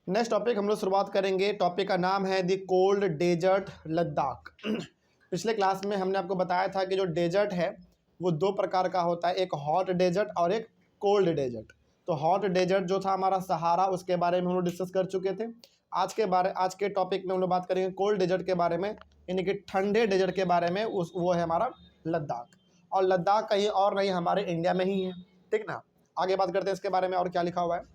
Next topic हम लोग शुरुआत करेंगे। टॉपिक का नाम है द कोल्ड डेजर्ट लद्दाख। पिछले क्लास में हमने आपको बताया था कि जो डेजर्ट है वो दो प्रकार का होता है, एक हॉट डेजर्ट और एक कोल्ड डेजर्ट। तो हॉट डेजर्ट जो था हमारा सहारा, उसके बारे में हम लोग डिस्कस कर चुके थे। आज के टॉपिक में हम लोग बात करेंगे कोल्ड डेजर्ट के बारे में, यानी कि ठंडे डेजर्ट के बारे में। वो है हमारा लद्दाख, और लद्दाख कहीं और नहीं, हमारे इंडिया में ही है। ठीक ना, आगे बात करते हैं इसके बारे में और क्या लिखा हुआ है।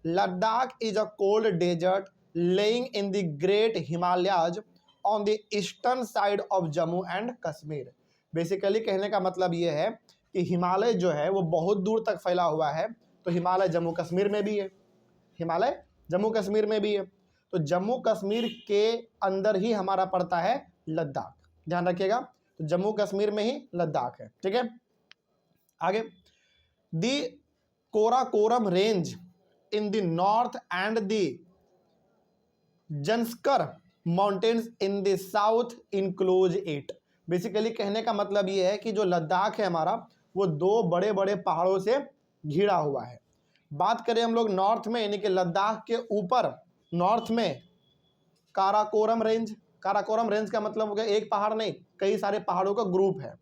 Ladakh is a cold desert laying in the Great Himalayas on the eastern side of Jammu and Kashmir। Basically कहने का मतलब ये है कि हिमालय जो है वो बहुत दूर तक फैला हुआ है। तो हिमालय जम्मू कश्मीर में भी है, हिमालय जम्मू कश्मीर में भी है। तो जम्मू कश्मीर के अंदर ही हमारा पड़ता है लद्दाख, ध्यान रखिएगा। तो जम्मू कश्मीर में ही लद्दाख है। ठीक है, आगे। दी कोराकोरम range in the north and the Janskar mountains in the south include it। Basically कहने का मतलब ये है कि जो लद्दाख है हमारा वो दो बड़े बड़े पहाड़ों से घिरा हुआ है। बात करें हम लोग नॉर्थ में, यानी कि लद्दाख के ऊपर नॉर्थ में काराकोरम रेंज। काराकोरम रेंज का मतलब हो गया एक पहाड़ नहीं, कई सारे पहाड़ों का ग्रुप है।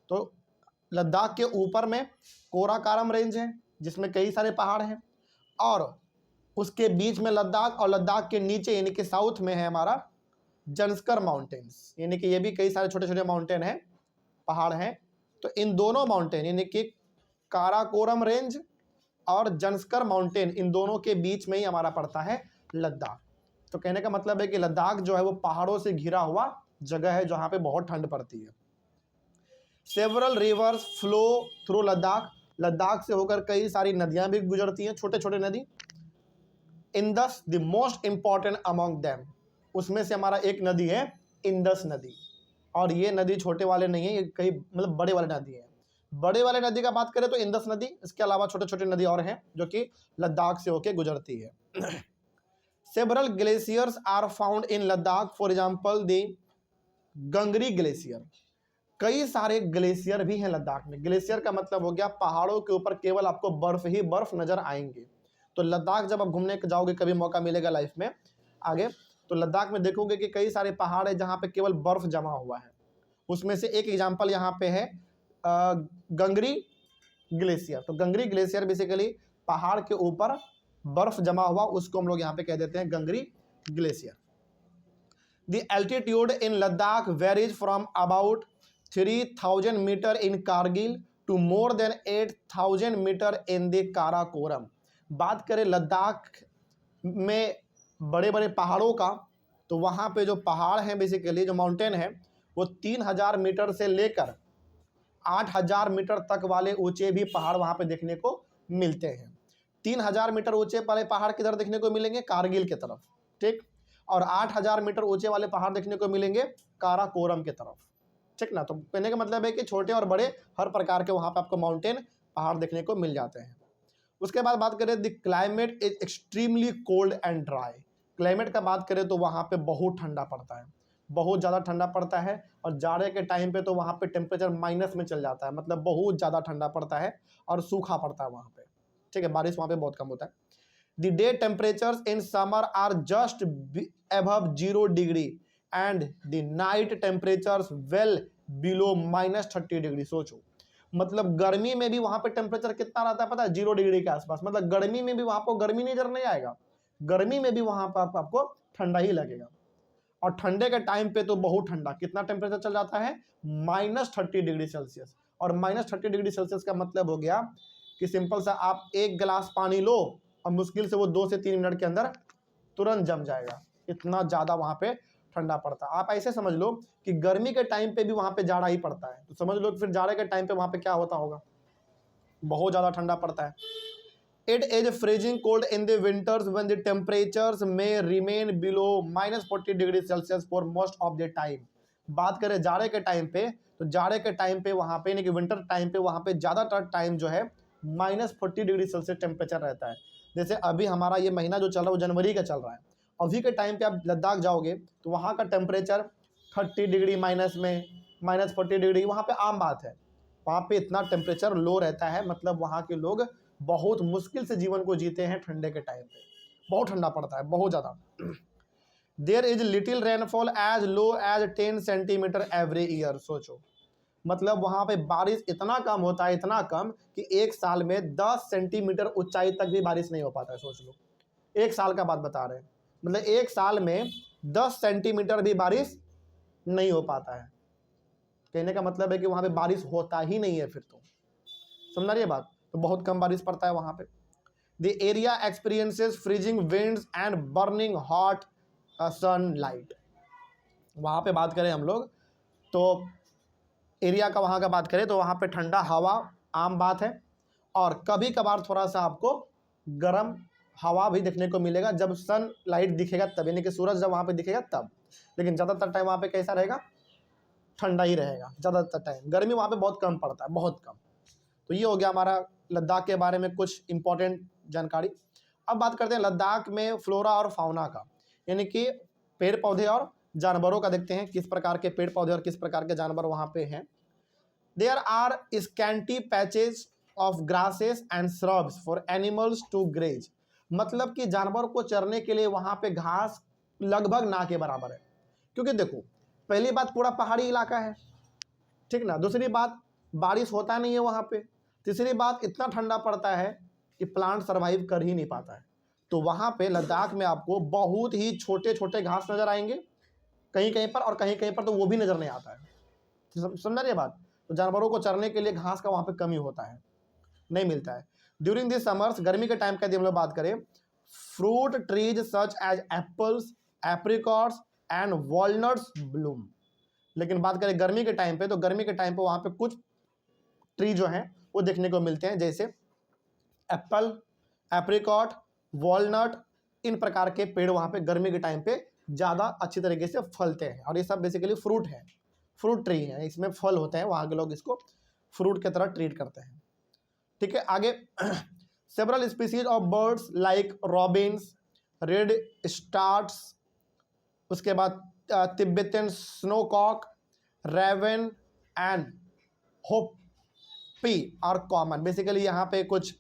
तो लद्दाख के ऊपर में कोराकोरम रेंज है जिसमें कई सारे पहाड़ हैं, और उसके बीच में लद्दाख, और लद्दाख के नीचे यानी कि साउथ में है हमारा जंस्कर माउंटेन्स, यानी कि ये भी कई सारे छोटे छोटे माउंटेन हैं, पहाड़ हैं। तो इन दोनों माउंटेन यानी कि काराकोरम रेंज और जंस्कर माउंटेन, इन दोनों के बीच में ही हमारा पड़ता है लद्दाख। तो कहने का मतलब है कि लद्दाख जो है वो पहाड़ों से घिरा हुआ जगह है जहाँ पे बहुत ठंड पड़ती है। Several reverse flow through Ladakh. Ladakh से होकर कई सारी नदियां भी गुजरती हैं, छोटे छोटे नदी। Indus the most important among them, उसमें से हमारा एक नदी है इंदस नदी, और ये नदी छोटे वाले नहीं है, ये कई मतलब बड़े वाले नदी है। बड़े वाले नदी का बात करें तो इंदस नदी, इसके अलावा छोटे छोटे नदी और हैं जो कि लद्दाख से होकर गुजरती है। Several glaciers are found in Ladakh, for example the Gangri glacier. कई सारे ग्लेशियर भी हैं लद्दाख में। ग्लेशियर का मतलब हो गया पहाड़ों के ऊपर केवल आपको बर्फ ही बर्फ नजर आएंगे। तो लद्दाख जब आप घूमने जाओगे, कभी मौका मिलेगा लाइफ में आगे, तो लद्दाख में देखोगे कि कई सारे पहाड़ है जहाँ पे केवल बर्फ जमा हुआ है। उसमें से एक एग्जाम्पल यहाँ पे है गंगरी ग्लेशियर। तो गंगरी ग्लेशियर बेसिकली पहाड़ के ऊपर बर्फ जमा हुआ, उसको हम लोग यहाँ पे कह देते हैं Gangri glacier. The altitude in Ladakh varies from about 3000 metre in Kargil to more than 8000 metre in the Karakoram. बात करें लद्दाख में बड़े बड़े पहाड़ों का, तो वहाँ पे जो पहाड़ हैं बेसिकली जो माउंटेन है वो 3000 मीटर से लेकर 8000 मीटर तक वाले ऊंचे भी पहाड़ वहाँ पे देखने को मिलते हैं। 3000 मीटर ऊंचे वाले पहाड़ किधर देखने को मिलेंगे? कारगिल की तरफ, ठीक। और 8000 मीटर ऊंचे वाले पहाड़ देखने को मिलेंगे काराकोरम की तरफ, ठीक ना। तो कहने का मतलब है कि छोटे और बड़े हर प्रकार के वहाँ पे आपको माउंटेन पहाड़ देखने को मिल जाते हैं। उसके बाद बात करें the climate is extremely cold and dry. Climate का बात करें तो वहाँ पे बहुत ठंडा पड़ता है, बहुत ज़्यादा ठंडा पड़ता है, और जाड़े के टाइम पे तो वहाँ पे टेम्परेचर माइनस में चल जाता है, मतलब बहुत ज़्यादा ठंडा पड़ता है और सूखा पड़ता है वहाँ पे, ठीक है। बारिश वहाँ पे बहुत कम होता है। The day temperatures in summer are just above 0 degree and the night temperatures well below -30 degree. सोचो, मतलब गर्मी में भी वहां पे टेम्परेचर कितना रहता है पता है? 0 डिग्री के आसपास। मतलब गर्मी में भी वहां पर गर्मी नजर नहीं आएगा, गर्मी में भी वहां पर आपको ठंडा ही लगेगा। और ठंडे के टाइम पे तो बहुत ठंडा, कितना टेम्परेचर चल जाता है? -30 डिग्री सेल्सियस। और -30 डिग्री सेल्सियस का मतलब हो गया कि सिंपल सा आप एक गिलास पानी लो और मुश्किल से वो 2 से 3 मिनट के अंदर तुरंत जम जाएगा, इतना ज़्यादा वहाँ पे ठंडा पड़ता है। आप ऐसे समझ लो कि गर्मी के टाइम पे भी वहाँ पे जाड़ा ही पड़ता है, तो समझ लो कि फिर जाड़े के टाइम पे वहाँ पे क्या होता होगा? बहुत ज़्यादा ठंडा पड़ता है। It is freezing cold in the winters when the temperatures में remain below -40 degree Celsius for most of the time. बात करें जाड़े के टाइम पे, तो जाड़े के टाइम पे वहाँ पे यानी कि विंटर टाइम पे वहाँ पे ज़्यादातर टाइम जो है -40 डिग्री सेल्सियस टेम्परेचर रहता है। जैसे अभी हमारा ये महीना जो चल रहा है वो जनवरी का चल रहा है, अभी के टाइम पे आप लद्दाख जाओगे तो वहाँ का टेम्परेचर 30 डिग्री माइनस में, -40 डिग्री, वहाँ पे आम बात है। वहाँ पे इतना टेम्परेचर लो रहता है, मतलब वहाँ के लोग बहुत मुश्किल से जीवन को जीते हैं ठंडे के टाइम पे। बहुत ठंडा पड़ता है, बहुत ज़्यादा। There is little rainfall as low as 10 centimetre every year. सोचो, मतलब वहाँ पे बारिश इतना कम होता है, इतना कम कि एक साल में 10 सेंटीमीटर ऊंचाई तक भी बारिश नहीं हो पाता है। सोच लो, एक साल का बात बता रहे हैं, मतलब एक साल में 10 सेंटीमीटर भी बारिश नहीं हो पाता है। कहने का मतलब है कि वहाँ पे बारिश होता ही नहीं है। फिर तो समझ रही है बात, तो बहुत कम बारिश पड़ता है वहाँ पे। The area experiences freezing winds and burning hot sunlight. वहाँ पे बात करें हम लोग तो एरिया का, वहाँ का बात करें तो वहाँ पे ठंडा हवा आम बात है, और कभी कभार थोड़ा सा आपको गर्म हवा भी देखने को मिलेगा जब सन लाइट दिखेगा तब, यानी कि सूरज जब वहाँ पे दिखेगा तब। लेकिन ज़्यादातर टाइम वहाँ पे कैसा रहेगा, ठंडा ही रहेगा ज़्यादातर टाइम। गर्मी वहाँ पे बहुत कम पड़ता है, बहुत कम। तो ये हो गया हमारा लद्दाख के बारे में कुछ इंपॉर्टेंट जानकारी। अब बात करते हैं लद्दाख में फ्लोरा और फाउना का, यानी कि पेड़ पौधे और जानवरों का। देखते हैं किस प्रकार के पेड़ पौधे और किस प्रकार के जानवर वहाँ पे हैं। There are scanty patches of grasses and shrubs for animals to graze. मतलब कि जानवर को चरने के लिए वहाँ पे घास लगभग ना के बराबर है, क्योंकि देखो पहली बात पूरा पहाड़ी इलाका है, ठीक ना। दूसरी बात बारिश होता नहीं है वहाँ पे। तीसरी बात इतना ठंडा पड़ता है कि प्लांट सर्वाइव कर ही नहीं पाता है। तो वहाँ पे लद्दाख में आपको बहुत ही छोटे छोटे घास नजर आएंगे कहीं कहीं पर, और कहीं कहीं पर तो वो भी नजर नहीं आता है। समझ रही है बात। तो जानवरों को चरने के लिए घास का वहाँ पे कमी होता है, नहीं मिलता है। ड्यूरिंग दिस समर्स, गर्मी के टाइम का यदि हम लोग बात करें, fruit trees such as apples, apricots and walnuts bloom. लेकिन बात करें गर्मी के टाइम पे, तो गर्मी के टाइम पे वहाँ पे कुछ ट्री जो हैं वो देखने को मिलते हैं, जैसे एप्पल, एप्रिकॉट, वॉलनट, इन प्रकार के पेड़ वहाँ पे गर्मी के टाइम पे ज़्यादा अच्छी तरीके से फलते हैं। और ये सब बेसिकली फ्रूट है, फ्रूट ट्री है, इसमें फल होते हैं। वहाँ के लोग इसको फ्रूट की तरह ट्रीट करते हैं, ठीक है। आगे several species of birds like robins, red stars, उसके बाद Tibetan snowcock, raven and hoopoe are common. Basically यहाँ पे कुछ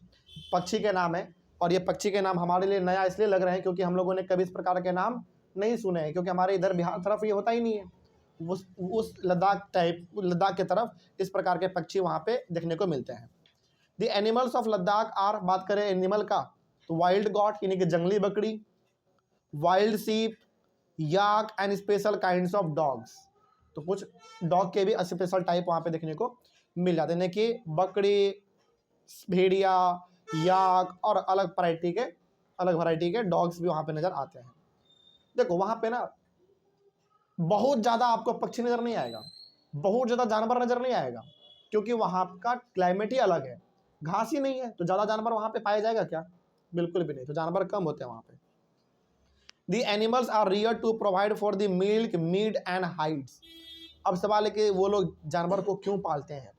पक्षी के नाम है, और ये पक्षी के नाम हमारे लिए नया इसलिए लग रहे हैं क्योंकि हम लोगों ने कभी इस प्रकार के नाम नहीं सुने हैं, क्योंकि हमारे इधर बिहार तरफ ये होता ही नहीं है। उस लद्दाख के तरफ इस प्रकार के पक्षी वहाँ पे देखने को मिलते हैं। The animals of Ladakh are, बात करें एनिमल का तो वाइल्ड गॉट यानी कि जंगली बकरी, वाइल्ड सीप, याक and special kinds of dogs. तो कुछ डॉग के भी स्पेशल टाइप वहाँ पे देखने को मिल जाते हैं, कि बकरी, भेड़िया, याक और अलग वैरायटी के डॉग्स भी वहाँ पे नज़र आते हैं। देखो वहाँ पे ना बहुत ज़्यादा आपको पक्षी नज़र नहीं आएगा, बहुत ज़्यादा जानवर नज़र नहीं आएगा, क्योंकि वहाँ का क्लाइमेट ही अलग है, घास ही नहीं है। तो ज़्यादा जानवर वहाँ पे पाया जाएगा क्या, बिल्कुल भी नहीं। तो जानवर कम होते हैं वहाँ पे। The animals are rear to provide for the milk, meat and hides. अब सवाल है कि वो लोग जानवर को क्यों पालते हैं।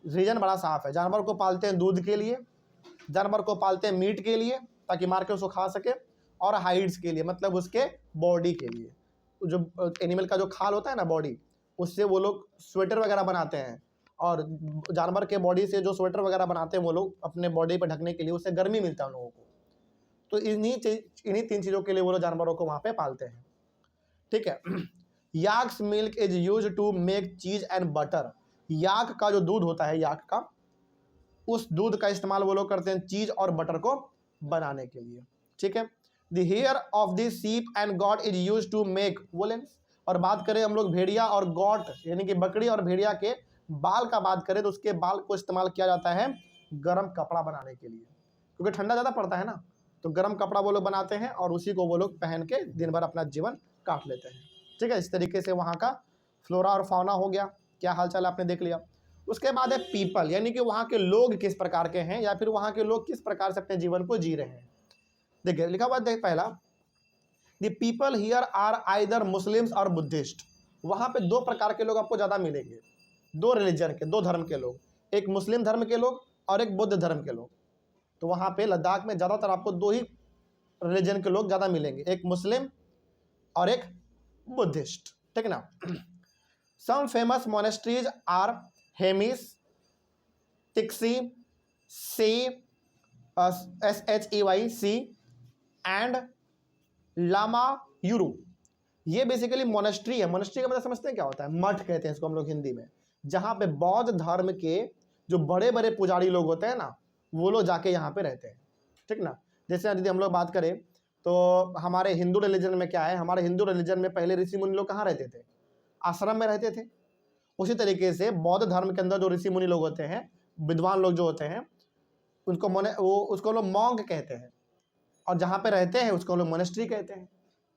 रीजन बड़ा साफ है, जानवर को पालते हैं दूध के लिए, जानवर को पालते हैं मीट के लिए ताकि मार के उसको खा सके, और हाइड्स के लिए मतलब उसके बॉडी के लिए। जो एनिमल का जो खाल होता है ना बॉडी, उससे वो लोग स्वेटर वगैरह बनाते हैं, और जानवर के बॉडी से जो स्वेटर वगैरह बनाते हैं वो लोग अपने बॉडी पर ढकने के लिए, उससे गर्मी मिलता है उन लोगों को। तो इन्हीं 3 चीज़ों के लिए वो लोग जानवरों को वहाँ पे पालते हैं, ठीक है। Yak's milk is use to make cheese and butter. Yak का जो दूध होता है, याक का, उस दूध का इस्तेमाल वो लोग करते हैं चीज और बटर को बनाने के लिए, ठीक है। The hair of the sheep and goat is use to make woollens. और बात करें हम लोग भेड़िया और गॉट यानी कि बकरी और भेड़िया के बाल का बात करें, तो उसके बाल को इस्तेमाल किया जाता है गर्म कपड़ा बनाने के लिए, क्योंकि ठंडा ज़्यादा पड़ता है ना। तो गर्म कपड़ा वो लोग बनाते हैं और उसी को वो लोग पहन के दिन भर अपना जीवन काट लेते हैं, ठीक है। इस तरीके से वहाँ का फ्लोरा और फाउना हो गया। क्या हालचाल आपने देख लिया। उसके बाद है पीपल, यानी कि वहाँ के लोग किस प्रकार के हैं, या फिर वहाँ के लोग किस प्रकार से अपने जीवन को जी रहे हैं। देखिए लिखा हुआ है पहला, the people here are either Muslims or Buddhist. वहाँ पे 2 प्रकार के लोग आपको ज़्यादा मिलेंगे, 2 रिलीजन के, 2 धर्म के लोग, एक मुस्लिम धर्म के लोग और एक बुद्ध धर्म के लोग। तो वहाँ पे लद्दाख में ज़्यादातर आपको 2 ही रिलीजन के लोग ज़्यादा मिलेंगे, एक मुस्लिम और एक बुद्धिस्ट, ठीक ना। Some famous monasteries are Hemis, Thiksey, SHEYC, and Lamayuru. ये बेसिकली मोनेस्ट्री है। मोनेस्ट्री का मतलब समझते हैं क्या होता है? मठ कहते हैं इसको हम लोग हिंदी में, जहाँ पे बौद्ध धर्म के जो बड़े बड़े पुजारी लोग होते हैं ना, वो लोग जाके यहाँ पे रहते हैं, ठीक ना। जैसे यदि हम लोग बात करें तो हमारे हिंदू रिलीजन में क्या है, हमारे हिंदू रिलीजन में पहले ऋषि मुनि लोग कहाँ रहते थे? आश्रम में रहते थे। उसी तरीके से बौद्ध धर्म के अंदर जो ऋषि मुनि लोग होते हैं, विद्वान लोग जो होते हैं, उसको लोग मॉन्क कहते हैं, और जहाँ पे रहते हैं उसको लोग मोनेस्ट्री कहते हैं।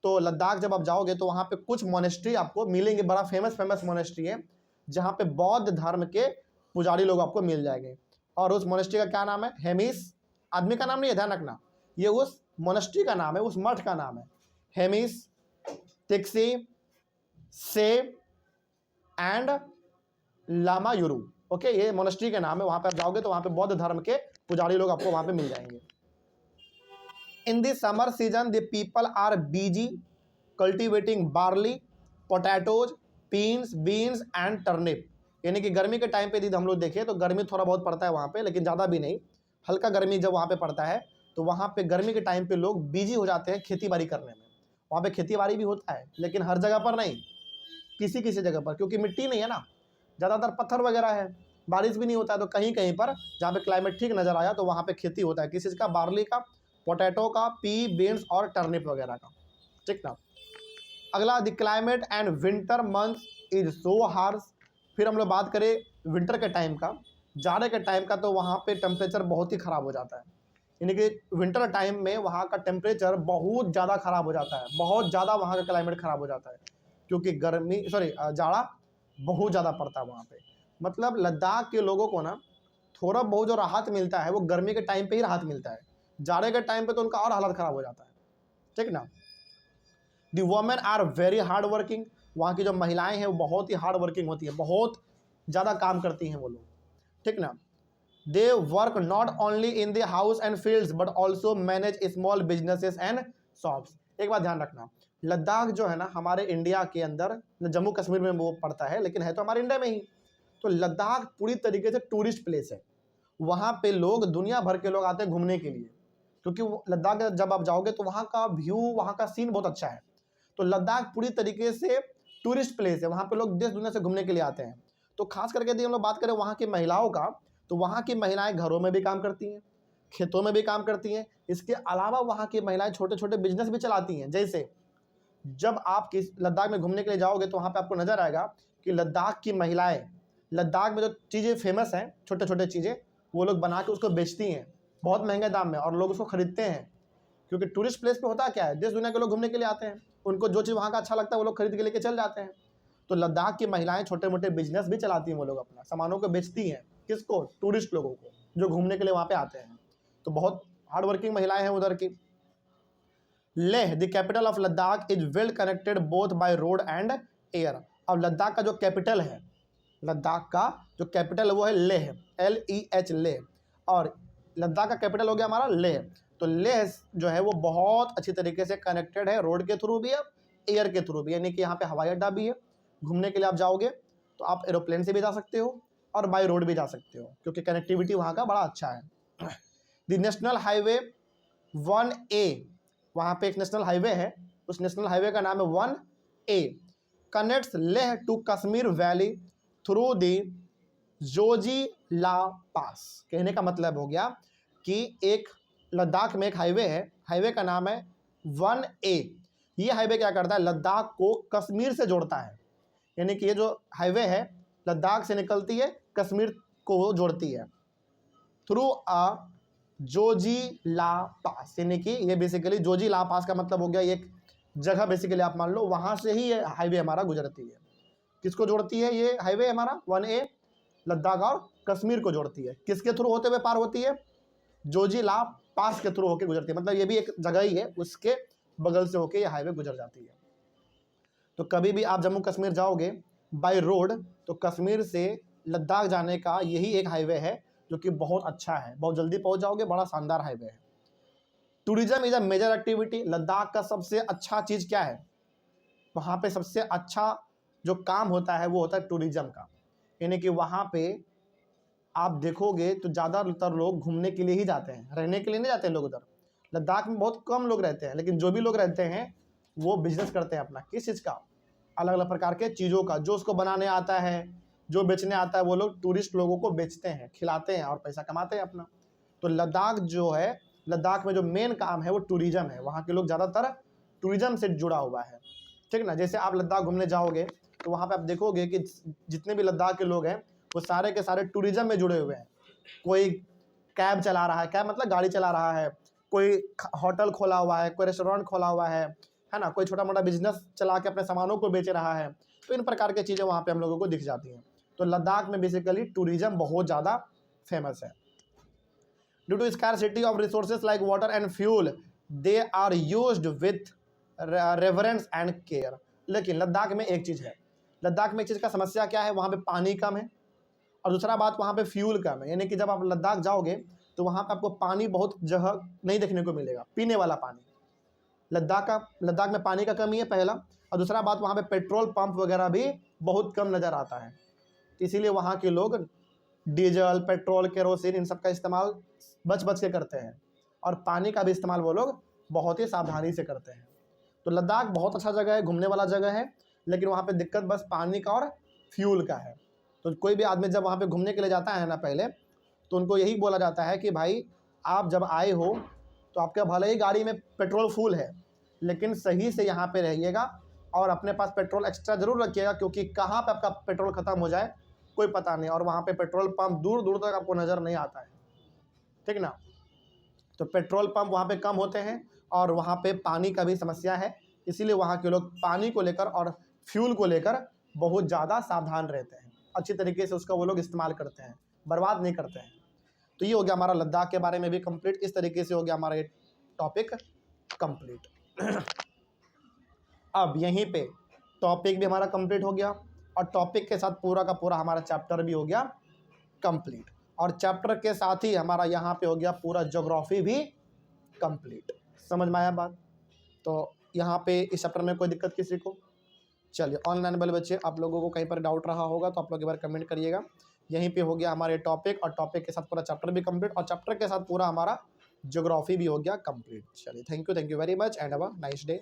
तो लद्दाख जब आप जाओगे तो वहाँ पे कुछ मोनेस्ट्री आपको मिलेंगे, बड़ा फेमस मोनेस्ट्री है, जहाँ पे बौद्ध धर्म के पुजारी लोग आपको मिल जाएंगे। और उस मोनेस्ट्री का क्या नाम है? हेमिस। आदमी का नाम नहीं है, ध्यान रखना, ये उस मोनेस्ट्री का नाम है, उस मठ का नाम है। हेमिस तिक्सी से एंड लामा यूरू। ओके, ये मोनेस्ट्री का नाम है। वहां पे आप जाओगे तो वहां पे बौद्ध धर्म के पुजारी लोग आपको वहां पे मिल जाएंगे। In the summer season the people are busy cultivating barley, potatoes, beans and turnip. यानी कि गर्मी के टाइम पे यदि हम लोग देखें तो गर्मी थोड़ा बहुत पड़ता है वहाँ पे, लेकिन ज़्यादा भी नहीं, हल्का गर्मी जब वहाँ पे पड़ता है तो वहाँ पे गर्मी के टाइम पे लोग बिजी हो जाते हैं खेती बाड़ी करने में। वहाँ पे खेती बाड़ी भी होता है, लेकिन हर जगह पर नहीं, किसी किसी जगह पर, क्योंकि मिट्टी नहीं है ना, ज़्यादातर पत्थर वगैरह है, बारिश भी नहीं होता है। तो कहीं कहीं पर जहाँ पे क्लाइमेट ठीक नज़र आया तो वहाँ पे खेती होता है, किस चीज़ का? बार्ली का, पोटैटो का, बीन्स और टर्निप वगैरह का, ठीक ना। अगला, the climate and winter month is so harsh. फिर हम लोग बात करें विंटर के टाइम का, जाड़े के टाइम का, तो वहाँ पे टेम्परेचर बहुत ही ख़राब हो जाता है। यानी कि विंटर टाइम में वहाँ का टेम्परेचर बहुत ज़्यादा ख़राब हो जाता है, बहुत ज़्यादा वहाँ का क्लाइमेट ख़राब हो जाता है, क्योंकि जाड़ा बहुत ज़्यादा पड़ता है वहाँ पे। मतलब लद्दाख के लोगों को ना थोड़ा बहुत जो राहत मिलता है वो गर्मी के टाइम पे ही राहत मिलता है, जाड़े के टाइम पे तो उनका और हालत ख़राब हो जाता है, ठीक ना। The women are very hard working. वहाँ की जो महिलाएं हैं वो बहुत ही हार्ड वर्किंग होती है, बहुत ज़्यादा काम करती हैं वो लोग, ठीक ना। They work not only in the house and fields but also manage small businesses and shops. एक बात ध्यान रखना, लद्दाख जो है ना हमारे इंडिया के अंदर, जम्मू कश्मीर में वो पड़ता है लेकिन है तो हमारे इंडिया में ही। तो लद्दाख पूरी तरीके से टूरिस्ट प्लेस है। वहाँ पे लोग, दुनिया भर के लोग आते हैं घूमने के लिए, क्योंकि लद्दाख जब आप जाओगे तो वहाँ का व्यू, वहाँ का सीन बहुत अच्छा है। तो लद्दाख पूरी तरीके से टूरिस्ट प्लेस है, वहाँ पे लोग देश दुनिया से घूमने के लिए आते हैं। तो खास करके यदि हम लोग बात करें वहाँ की महिलाओं का, तो वहाँ की महिलाएं घरों में भी काम करती हैं, खेतों में भी काम करती हैं। इसके अलावा वहाँ की महिलाएं छोटे छोटे बिजनेस भी चलाती हैं। जैसे जब आप लद्दाख में घूमने के लिए जाओगे तो वहाँ पे आपको नजर आएगा कि लद्दाख की महिलाएं, लद्दाख में जो चीज़ें फेमस हैं, छोटे छोटे चीज़ें, वो लोग बना के उसको बेचती हैं बहुत महंगे दाम में, और लोग उसको खरीदते हैं। क्योंकि टूरिस्ट प्लेस पे होता क्या है, देश दुनिया के लोग घूमने के लिए आते हैं, उनको जो चीज़ वहाँ का अच्छा लगता है वो लोग खरीद के लेके चल जाते हैं। तो लद्दाख की महिलाएं छोटे मोटे बिजनेस भी चलाती हैं, वो लोग अपना सामानों को बेचती हैं। किसको? टूरिस्ट लोगों को, जो घूमने के लिए वहाँ पे आते हैं। तो बहुत हार्ड वर्किंग महिलाएं हैं उधर की। Leh the capital of Ladakh is well connected both by road and air. अब लद्दाख का जो कैपिटल है, लद्दाख का जो कैपिटल है वो है लेह, LEH, लेह। और लद्दाख का कैपिटल हो गया हमारा लेह। तो लेह जो है वो बहुत अच्छी तरीके से कनेक्टेड है, रोड के थ्रू भी है, एयर के थ्रू भी, यानी कि यहाँ पे हवाई अड्डा भी है। घूमने के लिए आप जाओगे तो आप एरोप्लेन से भी जा सकते हो और बाई रोड भी जा सकते हो, क्योंकि कनेक्टिविटी वहाँ का बड़ा अच्छा है। द नेशनल हाईवे 1A, वहाँ पे एक नेशनल हाईवे है, उस नेशनल हाईवे का नाम है 1A, connects Leh to Kashmir valley through the Zojila pass. कहने का मतलब हो गया कि एक लद्दाख में एक हाईवे है, हाईवे का नाम है 1A। ये हाईवे क्या करता है? लद्दाख को कश्मीर से जोड़ता है। यानी कि ये जो हाईवे है लद्दाख से निकलती है, कश्मीर को जोड़ती है थ्रू अ जोजिला पास। यानी कि ये बेसिकली जोजिला पास का मतलब हो गया एक जगह, बेसिकली आप मान लो वहाँ से ही ये हाईवे हमारा गुजरती है। किसको जोड़ती है ये हाईवे हमारा 1A? लद्दाख और कश्मीर को जोड़ती है। किसके थ्रू होते हुए पार होती है? जोजिला पास के थ्रू होकर गुजरती है। मतलब ये भी एक जगह ही है, उसके बगल से होके ये हाईवे गुजर जाती है। तो कभी भी आप जम्मू कश्मीर जाओगे बाय रोड तो कश्मीर से लद्दाख जाने का यही एक हाईवे है, जो कि बहुत अच्छा है, बहुत जल्दी पहुंच जाओगे, बड़ा शानदार हाईवे है। Tourism is a major activity. Ladakh का सबसे अच्छा चीज़ क्या है? वहाँ पे सबसे अच्छा जो काम होता है वो होता है टूरिज्म का। यानी कि वहाँ पे आप देखोगे तो ज़्यादातर लोग घूमने के लिए ही जाते हैं, रहने के लिए नहीं जाते लोग उधर। लद्दाख में बहुत कम लोग रहते हैं, लेकिन जो भी लोग रहते हैं वो बिजनेस करते हैं अपना। किस चीज़ का? अलग अलग प्रकार के चीज़ों का। जो उसको बनाने आता है, जो बेचने आता है, वो लोग टूरिस्ट लोगों को बेचते हैं, खिलाते हैं और पैसा कमाते हैं अपना। तो लद्दाख जो है, लद्दाख में जो मेन काम है वो टूरिज्म है। वहाँ के लोग ज़्यादातर टूरिज्म से जुड़ा हुआ है, ठीक ना। जैसे आप लद्दाख घूमने जाओगे तो वहाँ पे आप देखोगे कि जितने भी लद्दाख के लोग हैं वो सारे के सारे टूरिज्म में जुड़े हुए हैं। कोई कैब चला रहा है, कैब मतलब गाड़ी चला रहा है, कोई होटल खोला हुआ है, कोई रेस्टोरेंट खोला हुआ है ना, कोई छोटा मोटा बिजनेस चला के अपने सामानों को बेच रहा है। तो इन प्रकार की चीज़ें वहाँ पे हम लोगों को दिख जाती हैं। तो लद्दाख में बेसिकली टूरिज्म बहुत ज़्यादा फेमस है। Due to scarcity of resources like water and fuel, they are used with reverence and care. लेकिन लद्दाख में एक चीज़ है, लद्दाख में एक चीज़ का समस्या क्या है, वहाँ पे पानी कम है, और दूसरा बात वहाँ पे फ्यूल कम है। यानी कि जब आप लद्दाख जाओगे तो वहाँ पे आपको पानी बहुत जगह नहीं देखने को मिलेगा, पीने वाला पानी। लद्दाख में पानी का कमी है पहला, और दूसरा बात वहाँ पे पेट्रोल पंप वगैरह भी बहुत कम नज़र आता है। तो इसीलिए वहाँ के लोग डीजल, पेट्रोल, केरोसिन इन सब का इस्तेमाल बच के करते हैं, और पानी का भी इस्तेमाल वो लोग बहुत ही सावधानी से करते हैं। तो लद्दाख बहुत अच्छा जगह है, घूमने वाला जगह है, लेकिन वहाँ पे दिक्कत बस पानी का और फ्यूल का है। तो कोई भी आदमी जब वहाँ पे घूमने के लिए जाता है ना पहले, तो उनको यही बोला जाता है कि भाई आप जब आए हो तो आपके भले ही गाड़ी में पेट्रोल फुल है, लेकिन सही से यहाँ पे रहिएगा और अपने पास पेट्रोल एक्स्ट्रा ज़रूर रखिएगा, क्योंकि कहाँ पे आपका पेट्रोल ख़त्म हो जाए कोई पता नहीं, और वहाँ पे पेट्रोल पंप दूर दूर तक आपको नज़र नहीं आता है, ठीक ना। तो पेट्रोल पंप वहाँ पे कम होते हैं, और वहाँ पे पानी का भी समस्या है, इसीलिए वहाँ के लोग पानी को लेकर और फ्यूल को लेकर बहुत ज़्यादा सावधान रहते हैं। अच्छी तरीके से उसका वो लोग इस्तेमाल करते हैं, बर्बाद नहीं करते हैं। तो ये हो गया हमारा लद्दाख के बारे में भी कंप्लीट। इस तरीके से हो गया हमारा ये टॉपिक कंप्लीट। अब यहीं पे टॉपिक भी हमारा कंप्लीट हो गया, और टॉपिक के साथ पूरा का पूरा हमारा चैप्टर भी हो गया कंप्लीट, और चैप्टर के साथ ही हमारा यहाँ पे हो गया पूरा ज्योग्राफी भी कंप्लीट। समझ में आया बात? तो यहाँ पे इस चैप्टर में कोई दिक्कत किसी को? चलिए, ऑनलाइन वाले बच्चे आप लोगों को कहीं पर डाउट रहा होगा तो आप लोग एक बार कमेंट करिएगा। यहीं पे हो गया हमारे टॉपिक, और टॉपिक के साथ पूरा चैप्टर भी कंप्लीट, और चैप्टर के साथ पूरा हमारा ज्योग्राफी भी हो गया कंप्लीट। चलिए, thank you very much and have a nice day.